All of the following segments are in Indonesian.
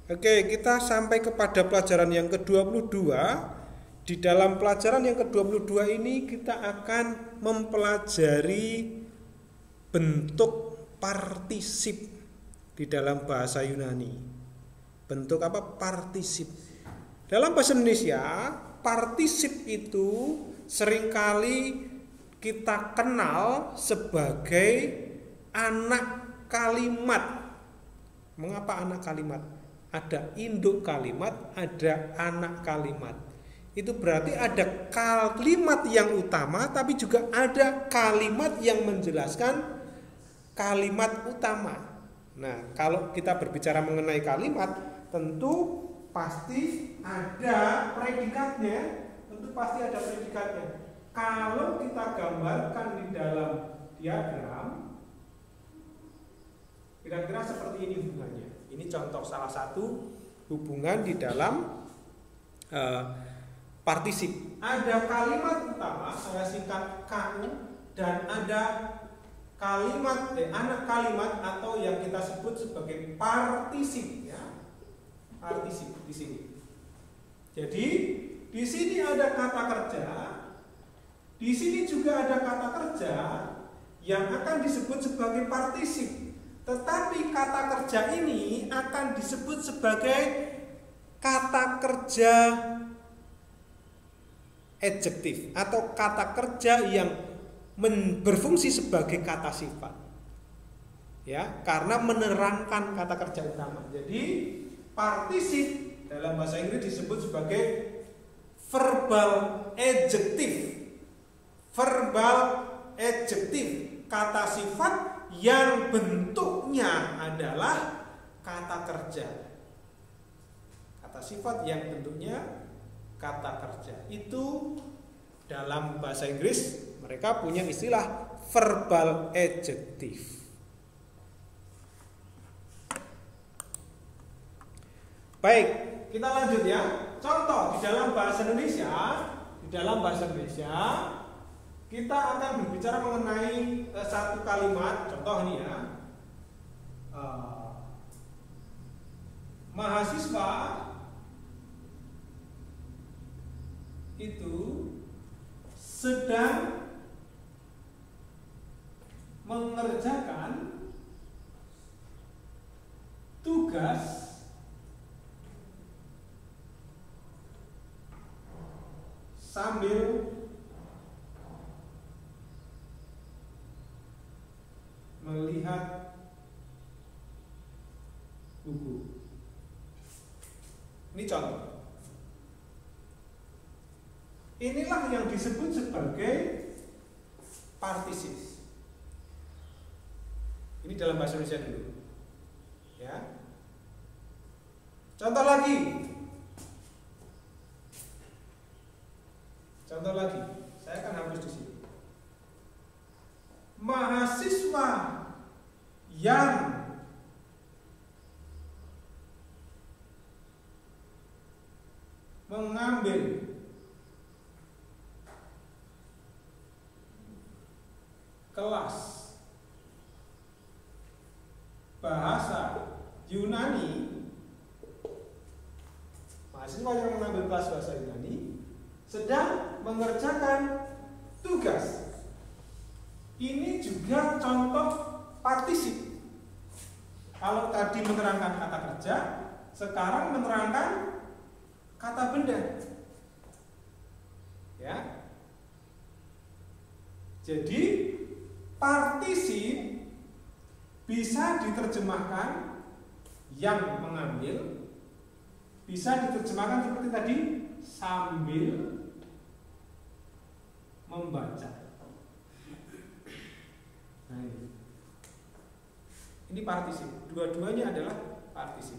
Oke, kita sampai kepada pelajaran yang ke-22. Di dalam pelajaran yang ke-22 ini kita akan mempelajari bentuk partisip di dalam bahasa Yunani. Bentuk apa? Partisip. Dalam bahasa Indonesia, partisip itu seringkali kita kenal sebagai anak kalimat. Mengapa anak kalimat? Ada induk kalimat, ada anak kalimat. Itu berarti ada kalimat yang utama, tapi juga ada kalimat yang menjelaskan kalimat utama. Nah, kalau kita berbicara mengenai kalimat, tentu pasti ada predikatnya. Kalau kita gambarkan di dalam diagram, kira-kira seperti ini hubungannya. Ini contoh salah satu hubungan di dalam partisip. Ada kalimat utama, saya singkat KU, dan ada kalimat anak kalimat atau yang kita sebut sebagai partisip, ya. Partisip di sini. Jadi di sini ada kata kerja, di sini juga ada kata kerja yang akan disebut sebagai partisip. Tetapi kata kerja ini akan disebut sebagai kata kerja adjektif atau kata kerja yang berfungsi sebagai kata sifat. Ya, karena menerangkan kata kerja utama. Jadi partisip dalam bahasa Inggris disebut sebagai verbal adjective. Verbal adjective, kata sifat yang bentuknya adalah kata kerja. Kata sifat yang bentuknya kata kerja. Itu dalam bahasa Inggris mereka punya istilah verbal adjective. Baik, kita lanjut ya. Contoh di dalam bahasa Indonesia, kita akan berbicara mengenai satu kalimat. Contoh ini ya, mahasiswa itu sedang mengerjakan tugas sambil melihat buku. Ini contoh. Inilah yang disebut sebagai partisip. Ini dalam bahasa Indonesia dulu. Ya. Contoh lagi. Saya akan hapus di sini. Mahasiswa yang mengambil kelas bahasa Yunani, mahasiswa yang mengambil kelas bahasa Yunani sedang mengerjakan tugas. Ini juga contoh partisip. Kalau tadi menerangkan kata kerja, sekarang menerangkan kata benda. Ya. Jadi partisip bisa diterjemahkan yang mengambil, bisa diterjemahkan seperti tadi sambil membaca. Nah, ini partisip. Dua-duanya adalah partisip.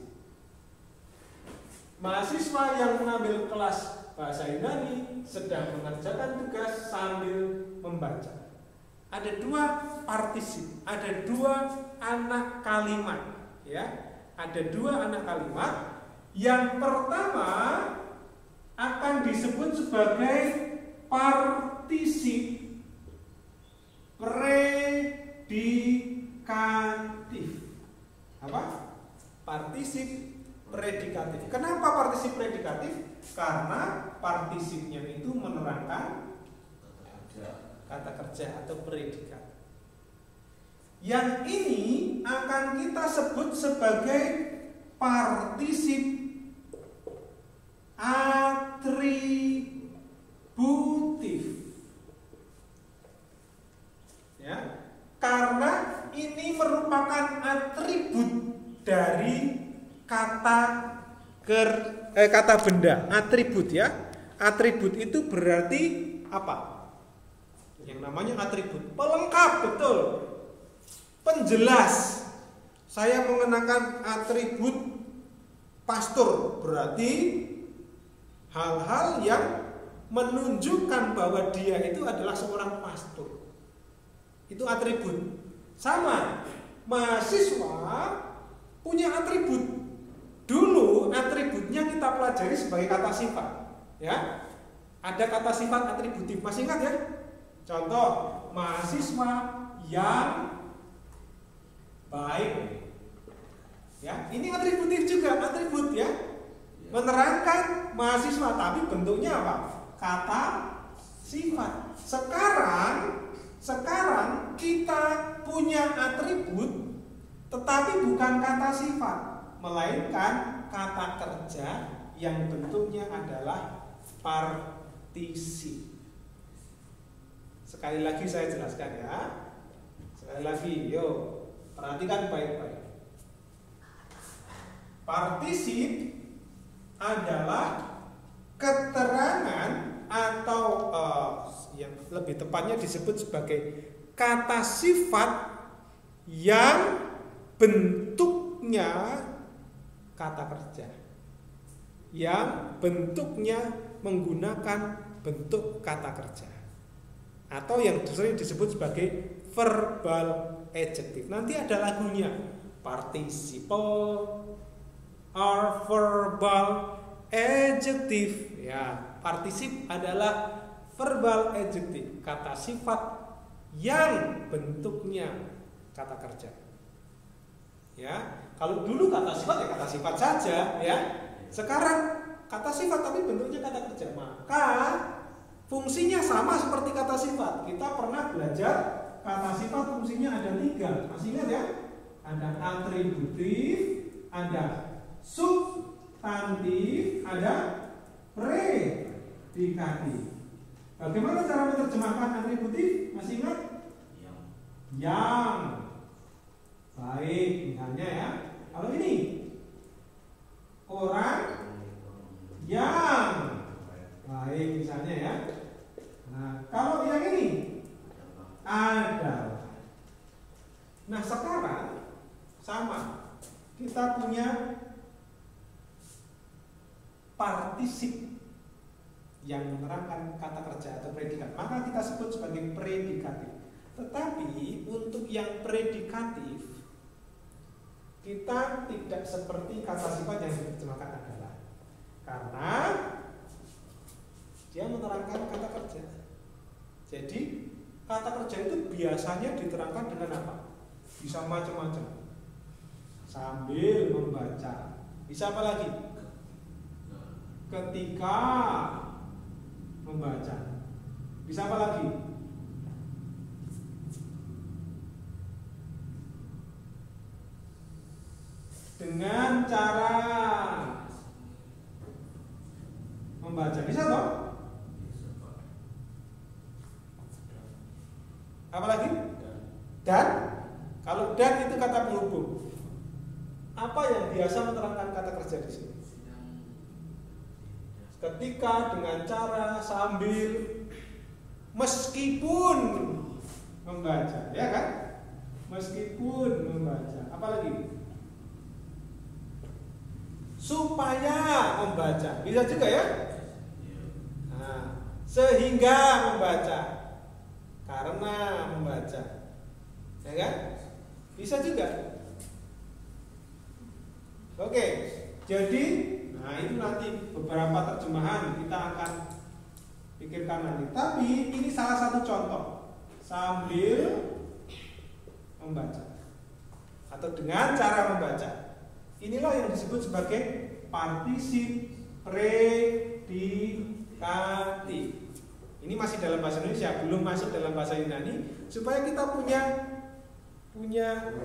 Mahasiswa yang mengambil kelas bahasa Yunani sedang mengerjakan tugas sambil membaca. Ada dua partisip, ada dua anak kalimat, ya. Ada dua anak kalimat. Yang pertama akan disebut sebagai partisip predikatif. Apa? Partisip predikatif. Kenapa partisip predikatif? Karena partisipnya itu menerangkan kata kerja atau predikat. Yang ini akan kita sebut sebagai partisip atributif. Ya, karena ini merupakan atribut dari kata benda, atribut ya. Atribut itu berarti apa? Yang namanya atribut pelengkap, betul. Penjelas. Saya mengenakan atribut pastor, berarti hal-hal yang menunjukkan bahwa dia itu adalah seorang pastor. Itu atribut. Sama, mahasiswa punya atribut. Dulu atributnya kita pelajari sebagai kata sifat, ya. Ada kata sifat atributif, masih ingat ya? Contoh, mahasiswa yang baik. Ya, ini atributif juga, atribut ya. Menerangkan mahasiswa, tapi bentuknya apa? Kata sifat. Sekarang kita punya atribut, tetapi bukan kata sifat, melainkan kata kerja yang bentuknya adalah partisip. Sekali lagi saya jelaskan ya. Sekali lagi, yuk perhatikan baik-baik. Partisip adalah keterangan atau yang lebih tepatnya disebut sebagai kata sifat yang bentuknya kata kerja, yang bentuknya menggunakan bentuk kata kerja, atau yang sering disebut sebagai verbal adjective. Nanti ada lagunya, participle or verbal adjective. Ya, partisip adalah verbal adjective, kata sifat yang bentuknya kata kerja. Ya, kalau dulu kata sifat ya kata sifat saja, ya. Sekarang kata sifat tapi bentuknya kata kerja. Maka fungsinya sama seperti kata sifat. Kita pernah belajar kata sifat fungsinya ada 3. Masih ingat ya? Ada atributif, ada substantif, ada predikatif. Bagaimana cara menerjemahkan atributif? Masih ingat? Yang baik, misalnya ya. Kalau ini orang yang baik, misalnya ya. Nah, kalau yang ini adalah. Nah, sekarang sama. Kita punya partisip yang menerangkan kata kerja atau predikat, maka kita sebut sebagai predikatif. Tetapi untuk yang predikatif kita tidak seperti kata sifat yang diterjemahkan adalah, karena dia menerangkan kata kerja. Jadi kata kerja itu biasanya diterangkan dengan apa? Bisa macam-macam. Sambil membaca. Bisa apa lagi? Ketika membaca. Bisa apa lagi? Dengan cara membaca. Bisa toh? Apa lagi? Dan. Kalau dan itu kata penghubung. Apa yang biasa menerangkan kata kerja di sini? Ketika, dengan cara, sambil, meskipun membaca, ya kan? Meskipun membaca. Apa lagi? Supaya membaca. Bisa juga ya? Nah, sehingga membaca. Karena membaca. Ya kan? Bisa juga. Oke. Jadi nah itu nanti beberapa terjemahan kita akan pikirkan nanti. Tapi ini salah satu contoh sambil membaca atau dengan cara membaca. Inilah yang disebut sebagai partisip predikatif. Ini masih dalam bahasa Indonesia, belum masuk dalam bahasa Yunani, supaya kita punya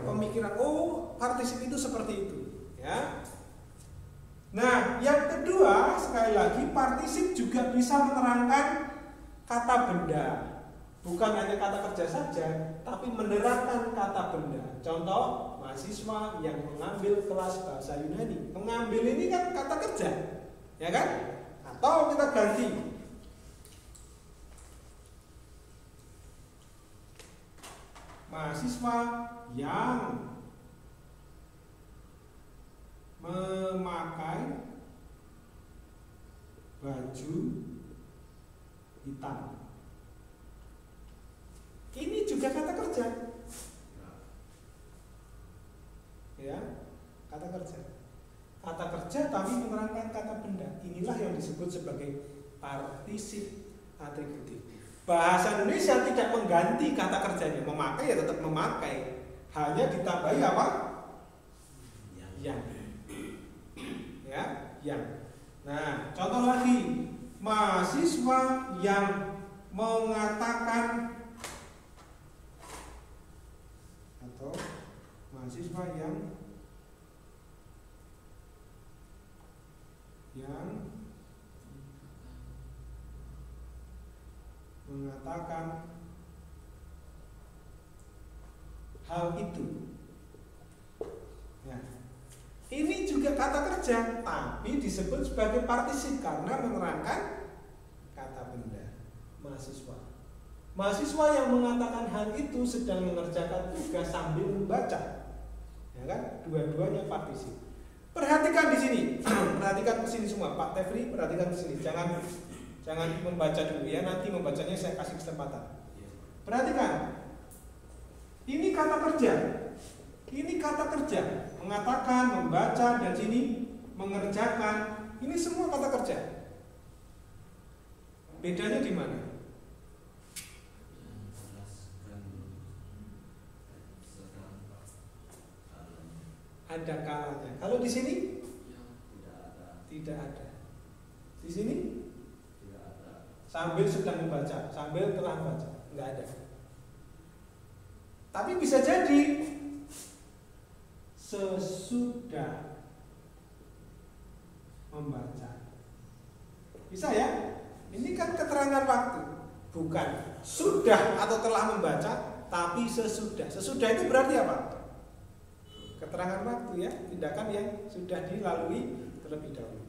pemikiran, oh partisip itu seperti itu, ya. Nah, yang kedua, sekali lagi, partisip juga bisa menerangkan kata benda. Bukan hanya kata kerja saja, tapi menerangkan kata benda. Contoh, mahasiswa yang mengambil kelas bahasa Yunani. Mengambil ini kan kata kerja, ya kan? Atau kita ganti, mahasiswa yang memakai baju hitam. Ini juga kata kerja, ya, kata kerja. Kata kerja tapi menerangkan kata benda. Inilah yang disebut sebagai partisip atributif. Bahasa Indonesia tidak mengganti kata kerjanya, memakai ya tetap memakai, hanya ditambahi apa? Yang. Ya, yang. Nah, contoh lagi, mahasiswa yang mengatakan atau mahasiswa yang mengatakan hal itu. Ya. Ini juga kata kerja, tapi disebut sebagai partisip karena menerangkan kata benda. Mahasiswa yang mengatakan hal itu sedang mengerjakan tugas sambil membaca, ya kan? Dua-duanya partisip. Perhatikan di sini, perhatikan ke sini semua, Pak Tefri, perhatikan ke sini. Jangan membaca dulu ya, nanti membacanya saya kasih kesempatan. Perhatikan, ini kata kerja. Ini kata kerja, mengatakan, membaca, dan sini mengerjakan. Ini semua kata kerja. Bedanya di mana? Ada kalanya. Kalau di sini tidak ada. Di sini tidak ada. Sambil sedang membaca, sambil telah membaca, nggak ada. Tapi bisa jadi sesudah membaca. Bisa ya? Ini kan keterangan waktu, bukan sudah atau telah membaca, tapi sesudah. Sesudah itu berarti apa? Keterangan waktu ya, tindakan yang sudah dilalui terlebih dahulu.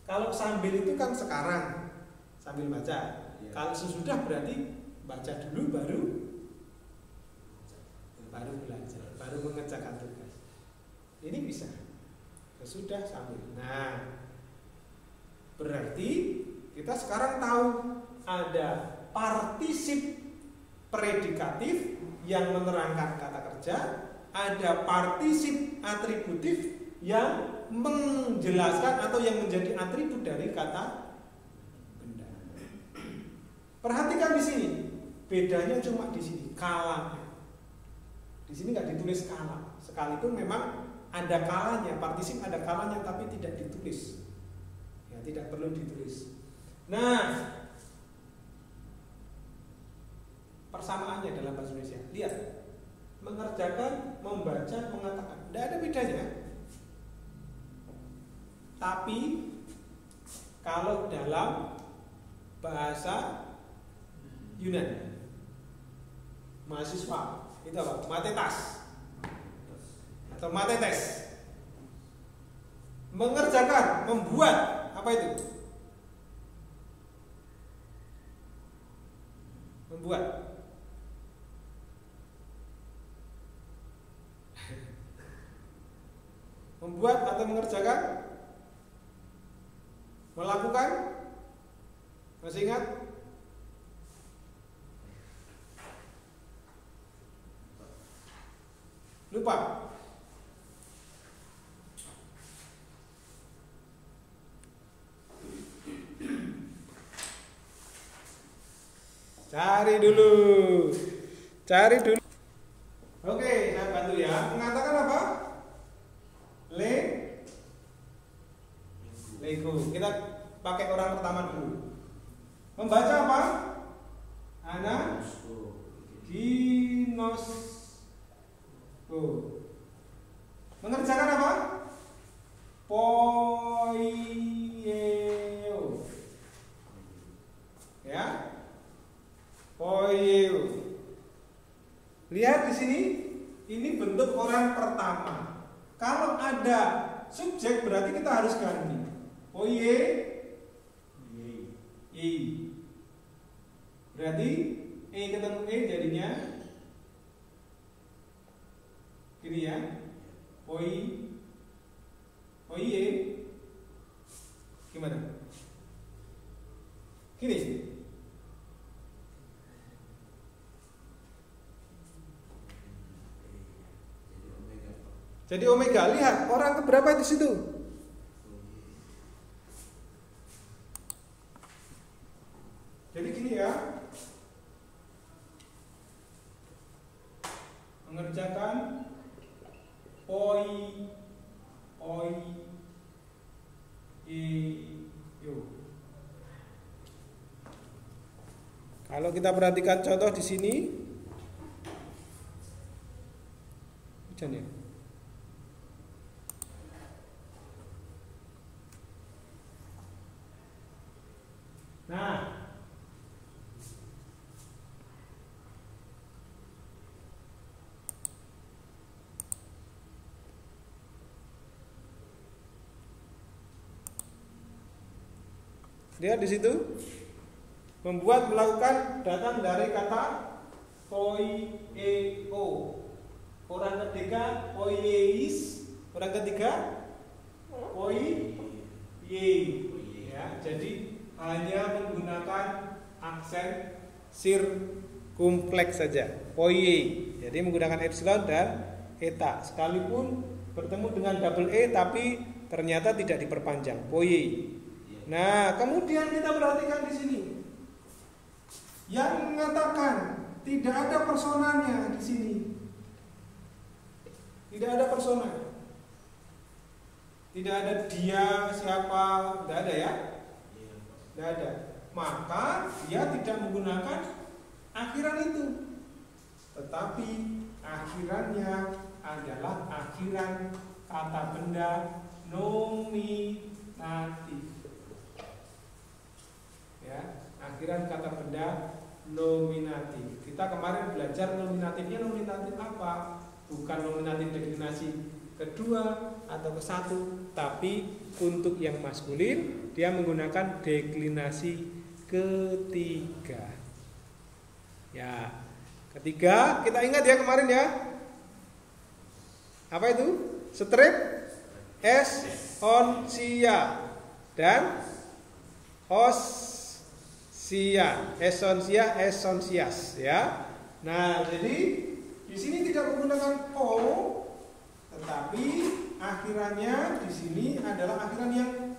Kalau sambil itu kan sekarang sambil baca. Ya. Kalau sesudah berarti baca dulu baru belajar, baru mengerjakan tugas. Ini bisa sesudah sambil. Nah, berarti kita sekarang tahu ada partisip predikatif yang menerangkan kata kerja, ada partisip atributif yang menjelaskan atau yang menjadi atribut dari kata benda. Perhatikan di sini, bedanya cuma di sini, kalanya. Di sini nggak ditulis kala, sekalipun memang ada kalanya, partisip ada kalanya, tapi tidak ditulis. Ya, tidak perlu ditulis. Nah, persamaannya dalam bahasa Indonesia. Lihat, mengerjakan, membaca, mengatakan, tidak ada bedanya. Tapi kalau dalam bahasa Yunani, mahasiswa itu apa? Matetas atau matetes. Mengerjakan, membuat, apa itu? Membuat. Membuat atau mengerjakan? Melakukan? Masih ingat? Lupa? Cari dulu. Oke, saya bantu ya. Mengatakan apa? ego. Kita pakai orang pertama dulu. Membaca apa? Anaginosko. Mengerjakan apa? Poieo. Ya. Poieo. Lihat di sini, ini bentuk orang pertama. Kalau ada subjek berarti kita harus ganti. Oye, i. Berarti e ketemu e jadinya gini ya. Oye, gimana? Gini. Jadi omega, lihat orang keberapa di situ? Jadi gini ya, mengerjakan yo. Kalau kita perhatikan contoh di sini, hujan ya. Nah, lihat di situ, melakukan datang dari kata poieo. Orang ketiga poieis, orang ketiga poiei. Ya, jadi hanya menggunakan aksen sirkumfleks saja, poiei. Jadi menggunakan epsilon dan eta. Sekalipun bertemu dengan double e tapi ternyata tidak diperpanjang, poiei. Nah, kemudian kita perhatikan di sini. Yang mengatakan tidak ada personanya di sini. Tidak ada persona. Tidak ada dia, siapa, tidak ada ya. Tidak ada. Maka dia tidak menggunakan akhiran itu. Tetapi akhirannya adalah akhiran kata benda nominatif. Ya, akhiran kata benda nominatif. Kita kemarin belajar nominatifnya nominatif apa? Bukan nominatif deklinasi kedua atau ke-1, tapi untuk yang maskulin dia menggunakan deklinasi ketiga. Ya, ketiga kita ingat ya kemarin ya. Apa itu? Strip, S, on, sia, dan sia, esonsia, esonsias ya. Nah, jadi di sini tidak menggunakan o, tetapi akhirannya di sini adalah akhiran yang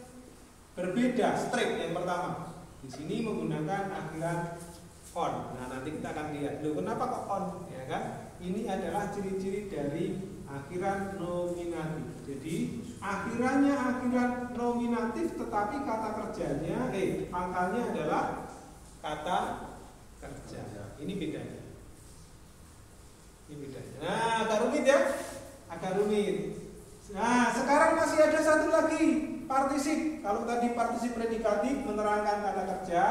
berbeda, straight yang pertama. Di sini menggunakan akhiran on. Nah, nanti kita akan lihat. Loh, kenapa kok on? Ya kan? Ini adalah ciri-ciri dari akhiran nominatif. Jadi akhirannya akhiran nominatif, tetapi kata kerjanya, pangkalnya adalah kata kerja. Ini bedanya. Ini bedanya. Nah, agak rumit ya, agak rumit. Nah, sekarang masih ada satu lagi, partisip. Kalau tadi partisip predikatif menerangkan kata kerja,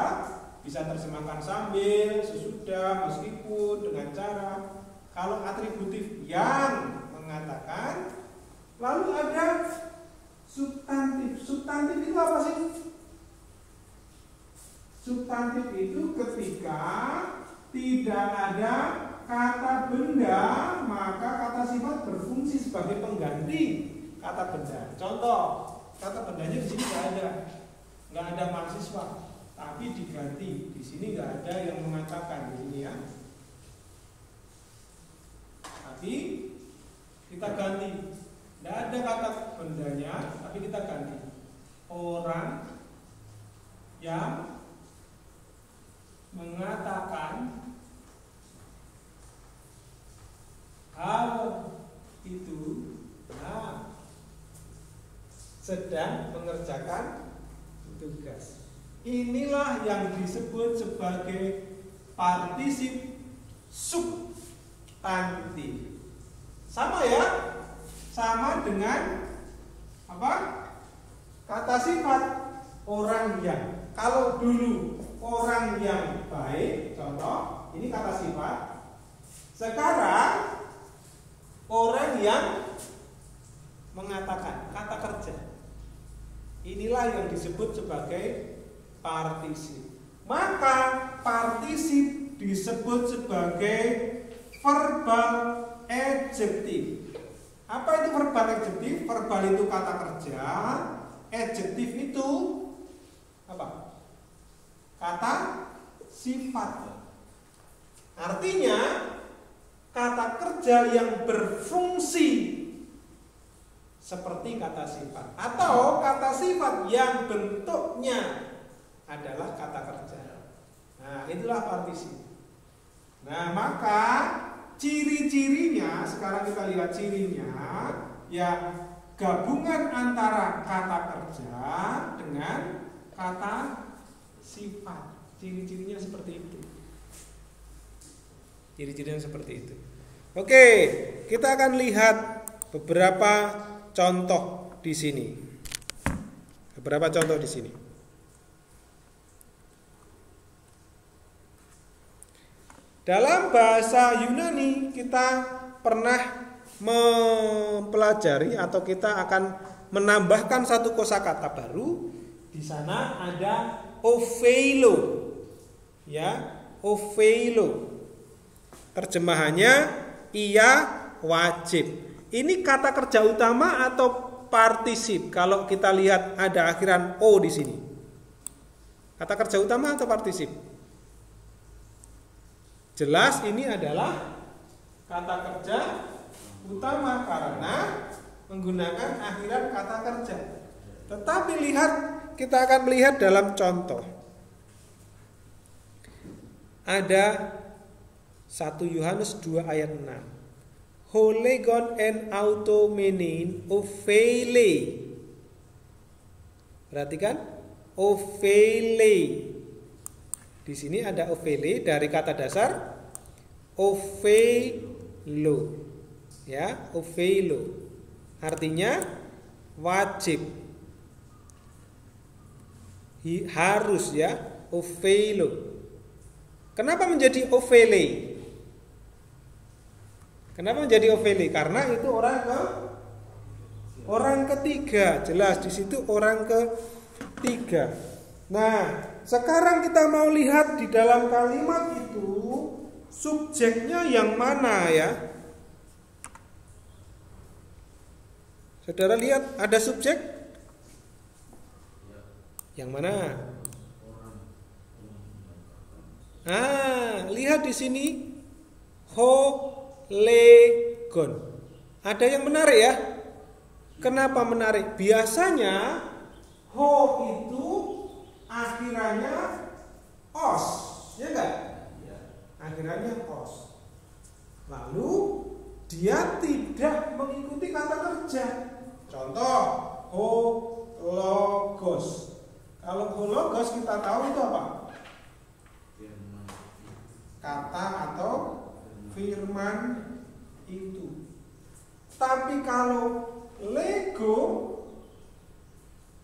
bisa terjemahkan sambil, sesudah, meskipun, dengan cara. Kalau atributif yang mengatakan, lalu ada substantif. Substantif itu apa sih? Substantif itu ketika tidak ada kata benda, maka kata sifat berfungsi sebagai pengganti kata benda. Contoh, kata bendanya di sini nggak ada mahasiswa, tapi diganti. Di sini nggak ada yang mengatakan di sini ya. Tapi kita ganti. Tidak ada kata bendanya, tapi kita ganti. Orang yang mengatakan hal itu sedang mengerjakan tugas. Inilah yang disebut sebagai partisip substantif. Sama ya? Sama dengan apa? Kata sifat orang yang. Kalau dulu orang yang baik, contoh, ini kata sifat. Sekarang orang yang mengatakan, kata kerja. Inilah yang disebut sebagai partisip. Maka partisip disebut sebagai verbal adjektif. Apa itu verbal adjektif? Verbal itu kata kerja, adjektif itu apa? Kata sifat. Artinya kata kerja yang berfungsi seperti kata sifat, atau kata sifat yang bentuknya adalah kata kerja. Nah, itulah partisip. Nah, maka ciri-cirinya, sekarang kita lihat cirinya, ya gabungan antara kata kerja dengan kata sifat. Ciri-cirinya seperti itu. Ciri-cirinya seperti itu. Oke, kita akan lihat beberapa contoh di sini. Beberapa contoh di sini. Dalam bahasa Yunani kita pernah mempelajari atau kita akan menambahkan satu kosakata baru. Di sana ada opheilo. Ya, opheilo. Terjemahannya ia wajib. Ini kata kerja utama atau partisip? Kalau kita lihat ada akhiran o di sini. Kata kerja utama atau partisip? Jelas ini adalah kata kerja utama karena menggunakan akhiran kata kerja. Tetapi lihat, kita akan melihat dalam contoh. Ada 1 Yohanes 2 ayat 6. Holegon en automenin ophele. Perhatikan, ophele. Di sini ada ophele dari kata dasar ophelo. Ya, ophelo. Artinya wajib. Harus ya, ophelo. Kenapa menjadi ophele? Kenapa menjadi ophele? Karena itu orang ketiga, jelas di situ orang ketiga. Nah, sekarang kita mau lihat di dalam kalimat itu subjeknya yang mana ya? Saudara lihat ada subjek? Yang mana? Lihat di sini Holegon. Ada yang menarik ya? Kenapa menarik? Biasanya ho itu akhirannya os, ya enggak? Akhirannya os. Lalu dia tidak mengikuti kata kerja. Contoh, hologos. Kalau hologos kita tahu itu apa? Kata atau firman itu. Tapi kalau lego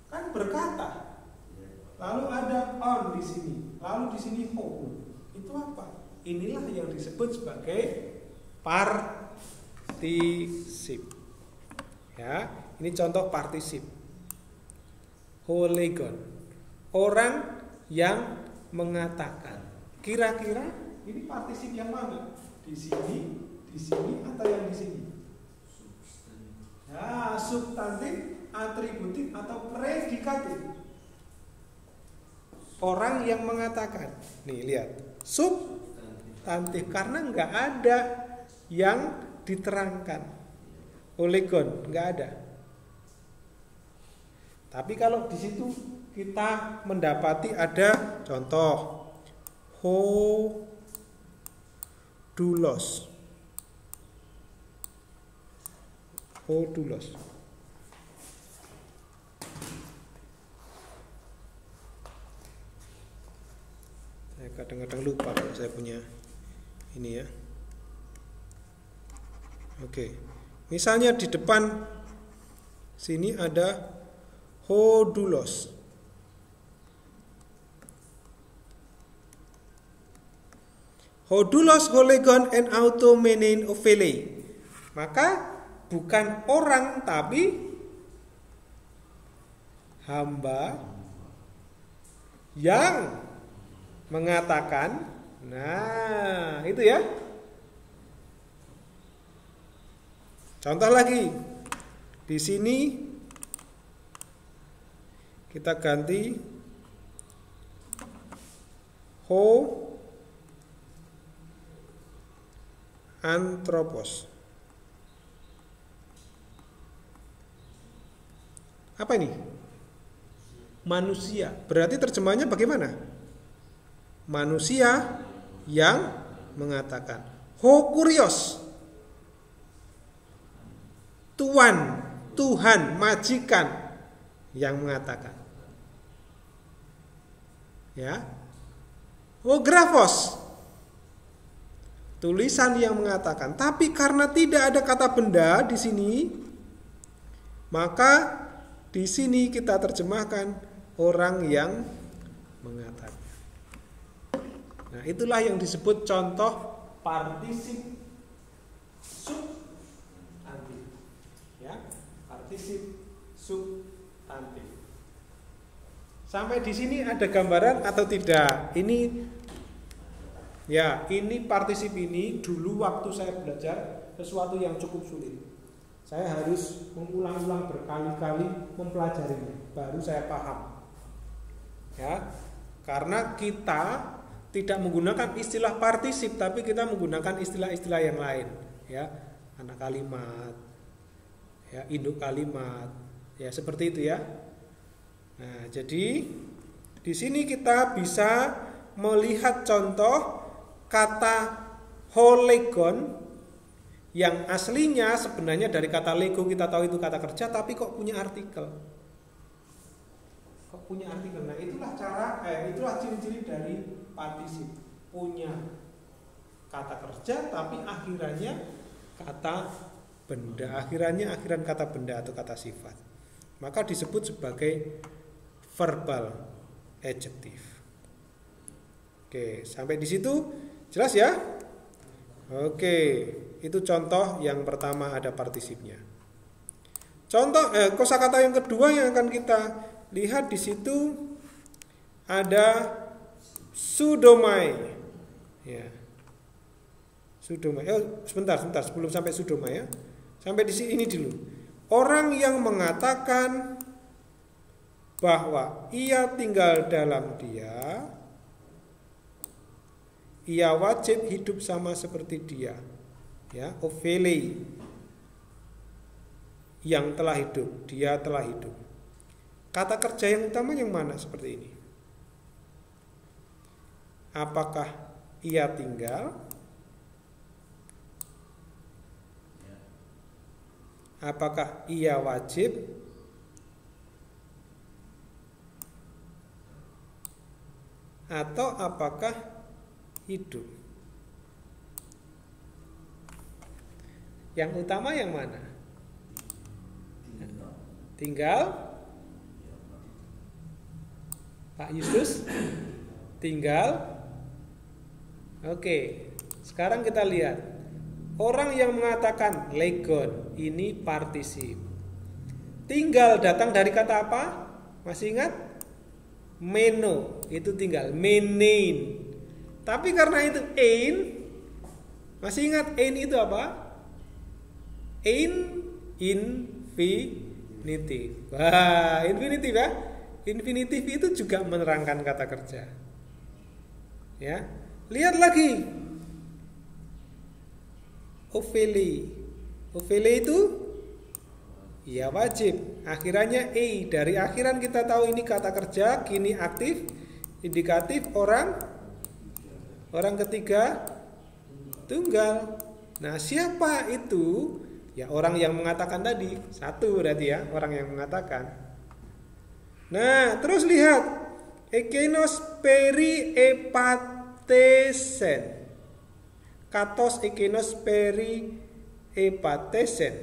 kan berkata. Lalu ada on di sini, lalu di sini ho. Itu apa? Inilah yang disebut sebagai partisip. Ya, ini contoh partisip. Holegon. Orang yang mengatakan. Kira-kira ini partisip yang mana? Di sini, atau yang di sini? Ya, substantif, atributif atau predikatif. Orang yang mengatakan. Nih lihat, substantif karena nggak ada yang diterangkan. Olegon nggak ada. Tapi kalau di situ kita mendapati ada contoh hodulos. kadang-kadang lupa kalau saya punya ini ya. Oke. Misalnya di depan sini ada hodulos. Hodulos holegon en automenein ovele. Maka bukan orang tapi hamba yang mengatakan. Nah, itu ya. Contoh lagi. Di sini kita ganti ho anthropos. Apa ini? Manusia. Berarti terjemahnya bagaimana? Manusia yang mengatakan. Ho kurios. Tuan, Tuhan, majikan yang mengatakan. Ya. Ho grafos. Tulisan yang mengatakan. Tapi karena tidak ada kata benda di sini, maka di sini kita terjemahkan orang yang mengatakan. Nah, itulah yang disebut contoh partisip substantif. Ya, partisip substantif. Sampai di sini ada gambaran atau tidak? Ini ya, ini partisip ini dulu waktu saya belajar sesuatu yang cukup sulit. Saya harus mengulang-ulang berkali-kali mempelajarinya, baru saya paham. Ya, karena kita tidak menggunakan istilah partisip, tapi kita menggunakan istilah-istilah yang lain. Ya, anak kalimat, ya, induk kalimat, ya seperti itu ya. Nah, jadi di sini kita bisa melihat contoh kata holegon yang aslinya sebenarnya dari kata lego, kita tahu itu kata kerja, tapi kok punya artikel. Kok punya artikel. Nah, itulah ciri-ciri dari partisip. Punya kata kerja tapi akhirannya kata benda. Akhiran kata benda atau kata sifat. Maka disebut sebagai verbal adjective. Oke, sampai di situ jelas ya? Oke, itu contoh yang pertama ada partisipnya. Contoh kosakata yang kedua yang akan kita lihat di situ ada sudomai. Ya. Sudomai. Sebentar sebelum sampai sudomai ya. Sampai di sini dulu. Orang yang mengatakan bahwa ia tinggal dalam dia, ia wajib hidup sama seperti dia. Ya, ovele yang telah hidup, dia telah hidup. Kata kerja yang utama yang mana seperti ini? Apakah ia tinggal? Apakah ia wajib? Atau apakah hidup? Yang utama yang mana? Tinggal. Pak Yustus? Tinggal. Oke, sekarang kita lihat. Orang yang mengatakan legon, ini partisip. Tinggal datang dari kata apa? Masih ingat? Meno, itu tinggal. Menein. Tapi karena itu ein, masih ingat ein itu apa? Ein infinitif. Wah, infinitif ya. Infinitif itu juga menerangkan kata kerja. Ya, lihat lagi. Ovele. Ovele itu ya wajib. Akhirannya e. Dari akhiran kita tahu ini kata kerja, kini aktif, indikatif, orang ketiga tunggal. Nah, siapa itu? Ya orang yang mengatakan tadi. Satu berarti ya, orang yang mengatakan. Nah, terus lihat ekenos peri epatesen. Katos ekinos peri epatesen.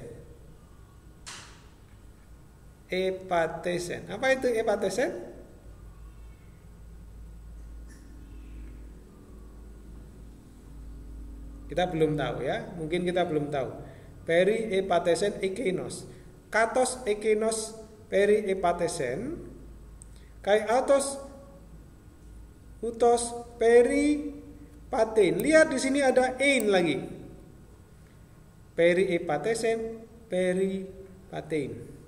Epatesen. Apa itu epatesen? Kita belum tahu ya, mungkin kita belum tahu. Peri epatesen ekinos. Katos ekinos peri epatesen. Kai autos utos peri paten. Lihat di sini ada ein lagi. Peri epatesen peri paten.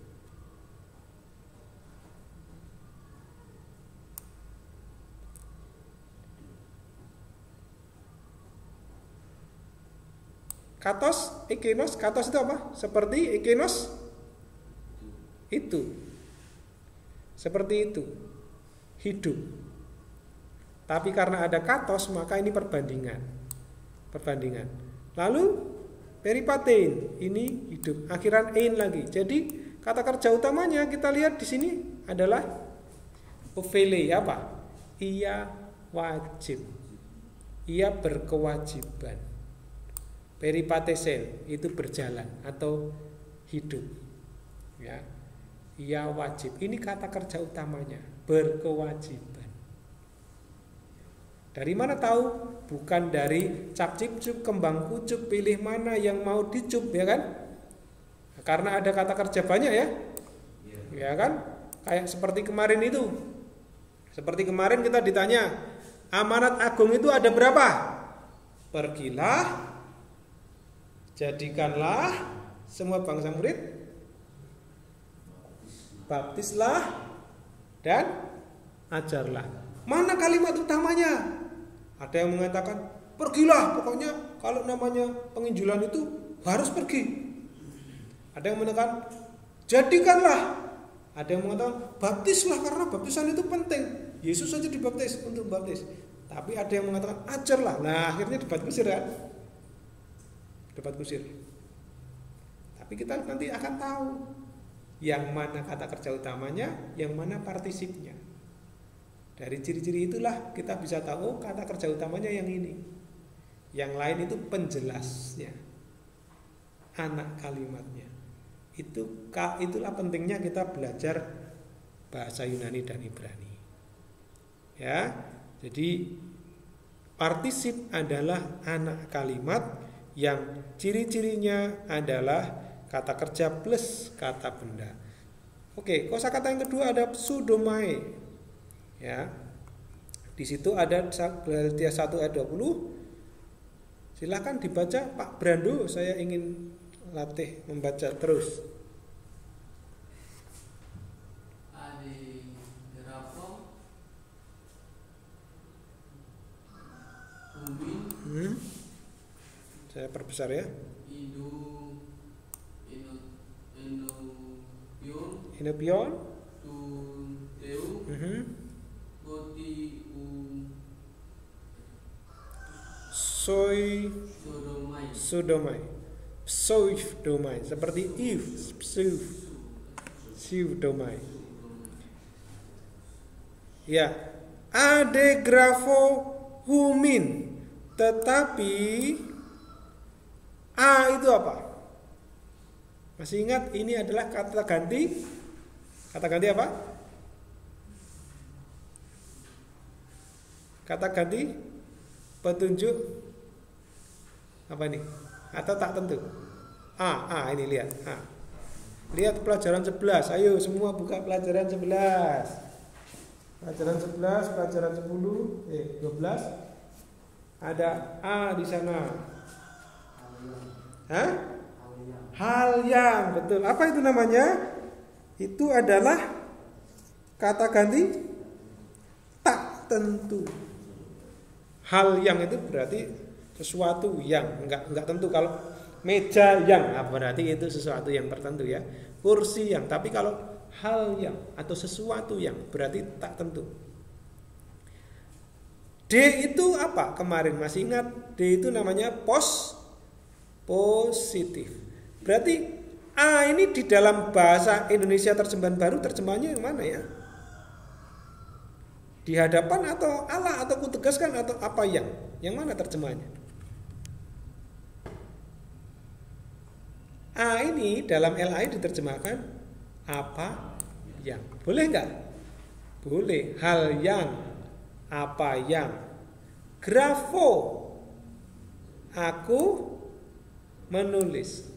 Katos, ekinos, katos itu apa? Seperti ekinos itu. Seperti itu. Hidup. Tapi karena ada katos, maka ini perbandingan. Perbandingan. Lalu peripatein, ini hidup. Akhiran ein lagi. Jadi kata kerja utamanya kita lihat di sini adalah ofele, apa? Ia wajib. Ia berkewajiban. Peripatesen itu berjalan atau hidup. Ya. Ia wajib. Ini kata kerja utamanya, berkewajiban. Dari mana tahu? Bukan dari cap cip cup kembang kucup, pilih mana yang mau dicup, ya kan? Karena ada kata kerja banyak ya. Ya kan? Kayak seperti kemarin itu. Seperti kemarin kita ditanya, amanat agung itu ada berapa? Pergilah, jadikanlah semua bangsa murid, baptislah, dan ajarlah. Mana kalimat utamanya? Ada yang mengatakan, pergilah, pokoknya kalau namanya penginjilan itu harus pergi. Ada yang mengatakan, jadikanlah. Ada yang mengatakan, baptislah karena baptisan itu penting. Yesus saja dibaptis untuk baptis. Tapi ada yang mengatakan, ajarlah. Nah, akhirnya debat kusir kan? Debat kusir. Tapi kita nanti akan tahu yang mana kata kerja utamanya, yang mana partisipnya. Dari ciri-ciri itulah kita bisa tahu kata kerja utamanya yang ini. Yang lain itu penjelasnya, anak kalimatnya. Itulah pentingnya kita belajar bahasa Yunani dan Ibrani. Ya, jadi partisip adalah anak kalimat yang ciri-cirinya adalah kata kerja plus kata benda. Oke, kosakata yang kedua ada pseudomai. Ya. Di situ ada Galatia 1 ayat 20. Silakan dibaca Pak Brando, saya ingin latih membaca terus. Saya perbesar ya. Inopion. Sodomai. Sodomai. Seperti if. Sodomai. Ya. Adegrafo humin. Tetapi A itu apa? Masih ingat ini adalah kata ganti. Kata ganti apa? Kata ganti petunjuk apa ini? Atau tak tentu? A ini lihat. A. Lihat pelajaran 11. Ayo semua buka pelajaran 11. Pelajaran 11, pelajaran 10, 12. Ada A di sana. Hah? Hal yang, betul. Apa itu namanya? Itu adalah kata ganti tak tentu. Hal yang itu berarti sesuatu yang enggak tentu. Kalau meja yang, berarti itu sesuatu yang tertentu ya. Kursi yang, tapi kalau hal yang atau sesuatu yang berarti tak tentu. D itu apa? Kemarin masih ingat? D itu namanya positif. Berarti A ini di dalam bahasa Indonesia terjemahan baru terjemahannya yang mana ya? Di hadapan atau Allah atau kutegaskan atau apa yang? Yang mana terjemahannya? A ini dalam LAI diterjemahkan apa yang. Boleh nggak? Boleh. Hal yang, apa yang. Grafo, aku menulis.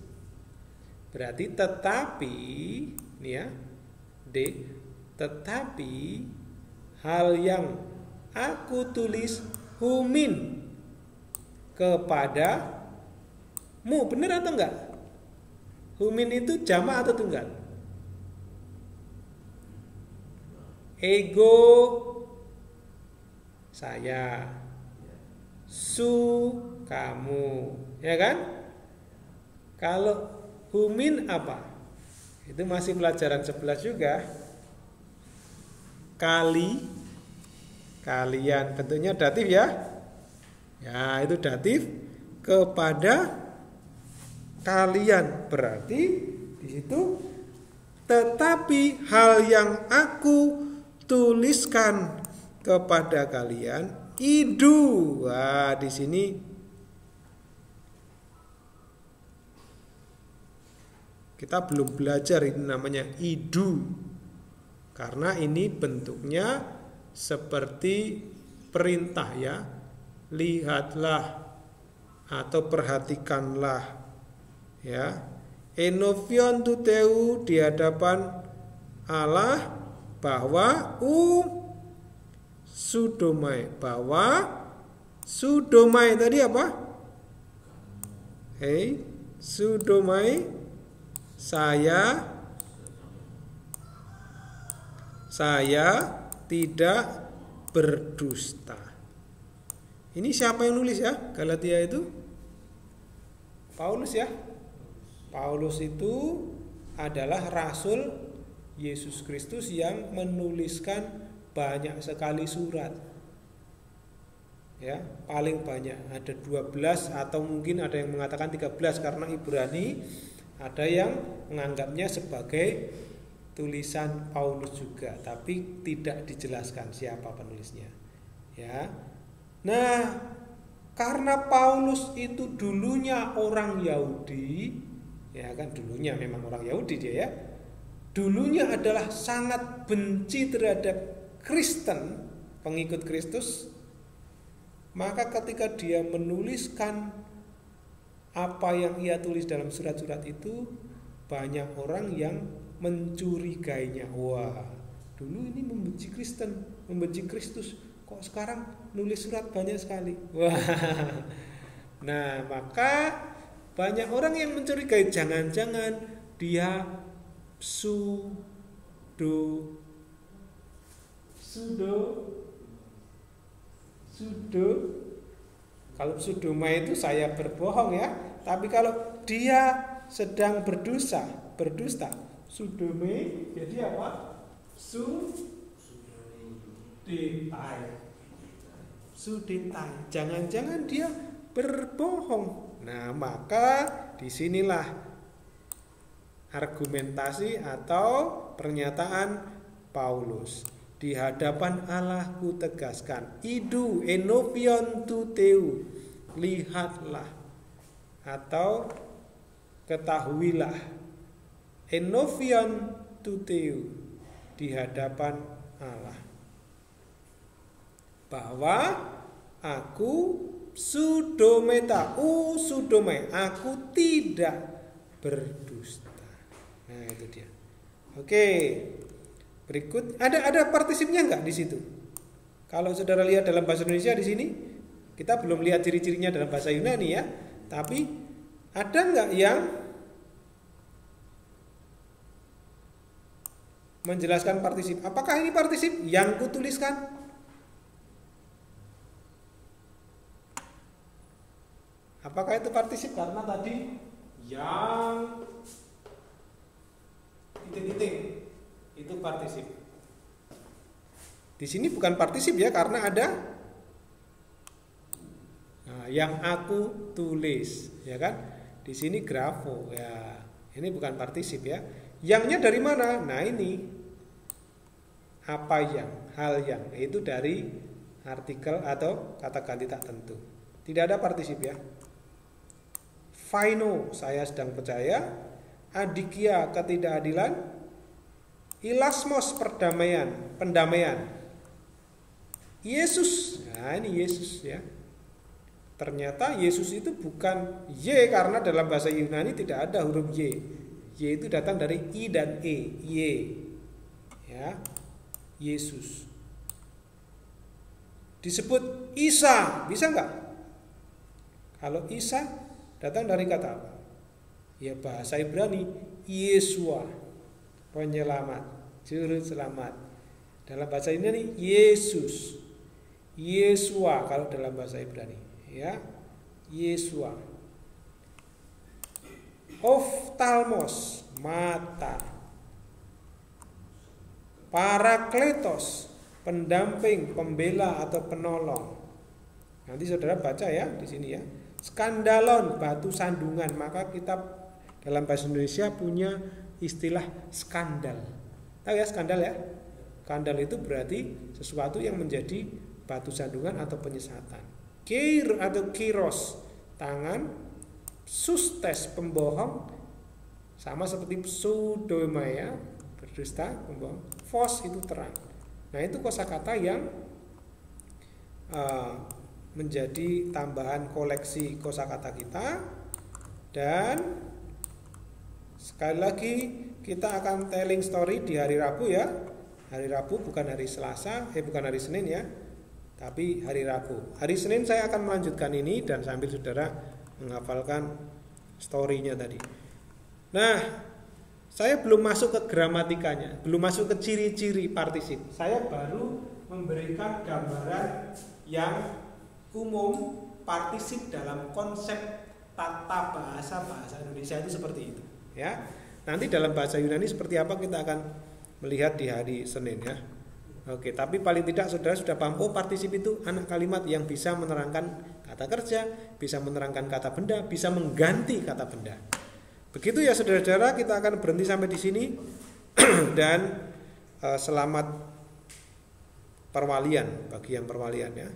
Berarti tetapi, nih ya, D, tetapi hal yang aku tulis humin kepadamu. Benar atau enggak? Humin itu jamak atau tunggal? Ego saya, su kamu, ya kan? Kalau humin apa? Itu masih pelajaran 11 juga. Kalian, bentuknya datif ya. Ya, itu datif kepada kalian. Berarti di situ tetapi hal yang aku tuliskan kepada kalian idu. Wah, di sini kita belum belajar ini namanya idu. Karena ini bentuknya seperti perintah ya. Lihatlah atau perhatikanlah ya. Enovion tuteu di hadapan Allah bahwa sudomai, bahwa sudomai tadi apa? Sudomai saya tidak berdusta. Ini siapa yang nulis ya? Galatia itu Paulus ya. Paulus itu adalah rasul Yesus Kristus yang menuliskan banyak sekali surat. Ya, paling banyak ada 12 atau mungkin ada yang mengatakan 13 karena Ibrani ada yang menganggapnya sebagai tulisan Paulus juga, tapi tidak dijelaskan siapa penulisnya. Ya. Nah, karena Paulus itu dulunya orang Yahudi, ya kan, dulunya memang orang Yahudi dia ya. Dulunya adalah sangat benci terhadap Kristen, pengikut Kristus. Maka ketika dia menuliskan apa yang ia tulis dalam surat-surat itu, banyak orang yang mencurigainya. Wah, dulu ini membenci Kristen, membenci Kristus, kok sekarang nulis surat banyak sekali. Wah. Nah, maka banyak orang yang mencurigai, jangan-jangan dia sudo kalau sudoma itu saya berbohong ya, tapi kalau dia sedang berdusta, sudome jadi apa? Sudetai. Jangan-jangan dia berbohong. Nah, maka disinilah argumentasi atau pernyataan Paulus. Di hadapan Allah ku tegaskan, idu enovion tuteu, lihatlah atau ketahuilah, enovion tuteu, di hadapan Allah, bahwa aku sudometa, sudomai, aku tidak berdusta. Nah, itu dia. Oke. Berikut ada partisipnya enggak di situ? Kalau saudara lihat dalam bahasa Indonesia di sini, kita belum lihat ciri-cirinya dalam bahasa Yunani ya. Tapi ada enggak yang menjelaskan partisip? Apakah ini partisip yang kutuliskan? Apakah itu partisip? Karena tadi yang titik-titik itu partisip. Di sini bukan partisip ya, karena ada yang aku tulis, ya kan? Di sini grafo ya. Ini bukan partisip ya. Yangnya dari mana? Nah, ini apa yang, hal yang, itu dari artikel atau kata ganti tak tentu. Tidak ada partisip ya. Phaino, saya sedang percaya. Adikia, ketidakadilan. Ilasmos, perdamaian, pendamaian. Yesus, nah ini Yesus ya. Ternyata Yesus itu bukan Y, karena dalam bahasa Yunani tidak ada huruf Y. Y itu datang dari I dan E, Y. Ya. Yesus. Disebut Isa, bisa enggak? Kalau Isa datang dari kata apa? Ya bahasa Ibrani, Yesua, penyelamat, juru selamat. Dalam bahasa Yunani Yesus. Yesua kalau dalam bahasa Ibrani, ya. Yesua. Oftalmos, mata. Parakletos, pendamping, pembela atau penolong. Nanti saudara baca ya di sini ya. Skandalon, batu sandungan. Maka kita dalam bahasa Indonesia punya istilah skandal. Tahu ya skandal ya? Skandal itu berarti sesuatu yang menjadi batu sandungan atau penyesatan. Kir atau kiros, tangan. Sustes, pembohong, sama seperti pseudoma ya, berdusta, pembohong. Fos itu terang. Nah itu kosakata yang menjadi tambahan koleksi kosakata kita. Dan sekali lagi kita akan telling story di hari Rabu ya. Hari Rabu bukan hari Selasa, bukan hari Senin ya, tapi hari Rabu. Hari Senin saya akan melanjutkan ini dan sambil saudara menghafalkan story-nya tadi. Nah, saya belum masuk ke gramatikanya, belum masuk ke ciri-ciri partisip. Saya baru memberikan gambaran yang umum partisip dalam konsep tata bahasa Indonesia itu seperti itu, ya. Nanti dalam bahasa Yunani seperti apa kita akan melihat di hari Senin ya. Oke, tapi paling tidak saudara sudah paham, oh partisip itu anak kalimat yang bisa menerangkan kata kerja, bisa menerangkan kata benda, bisa mengganti kata benda. Begitu ya saudara-saudara, kita akan berhenti sampai di sini dan selamat perwalian bagi yang perwalian ya.